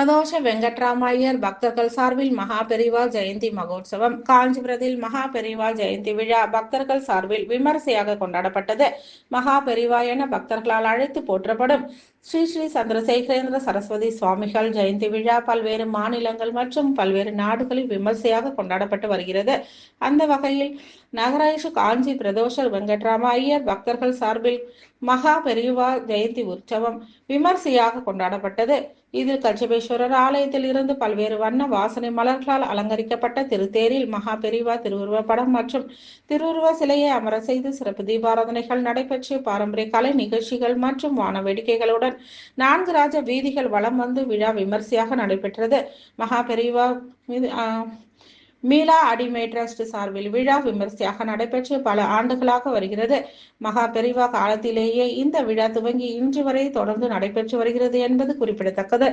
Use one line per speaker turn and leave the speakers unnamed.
பிரதோஷ வெங்கட்ராமையர் பக்தர்கள் சார்பில் மகா பெரிவா ஜெயந்தி மகோத்சவம். காஞ்சிபுரத்தில் மகா பெரிவா ஜெயந்தி விழா பக்தர்கள் சார்பில் விமரிசையாக கொண்டாடப்பட்டது. மகா பெரிவா என பக்தர்களால் அழைத்து போற்றப்படும் ஸ்ரீ ஸ்ரீ சந்திரசேகரேந்திர சரஸ்வதி சுவாமிகள் ஜெயந்தி விழா பல்வேறு மாநிலங்கள் மற்றும் பல்வேறு நாடுகளில் விமர்சையாக கொண்டாடப்பட்டு வருகிறது. அந்த வகையில் நகராட்சி காஞ்சி பிரதோஷ வெங்கட்ராம ஐயர் பக்தர்கள் சார்பில் மகா பெரிவா ஜெயந்தி உற்சவம் விமர்சையாக கொண்டாடப்பட்டது. இதில் கச்சபேஸ்வரர் ஆலயத்தில் இருந்து பல்வேறு வண்ண வாசனை மலர்களால் அலங்கரிக்கப்பட்ட திருத்தேரில் மகா பெரிவா திருவுருவ படம் மற்றும் திருவுருவ சிலையை அமர செய்து சிறப்பு தீபாராதனைகள் நடைபெற்று பாரம்பரிய கலை நிகழ்ச்சிகள் மற்றும் வான வேடிக்கைகளுடன் 4 ராஜ வீதிகள் வலம் வந்து விழா விமர்சையாக நடைபெற்றது. மகா பெரிவா மீளா அடிமை டிரஸ்ட் சார்பில் விழா விமர்சையாக நடைபெற்று பல ஆண்டுகளாக வருகிறது. மகா பெரிவா காலத்திலேயே இந்த விழா துவங்கி இன்று வரை தொடர்ந்து நடைபெற்று வருகிறது என்பது குறிப்பிடத்தக்கது.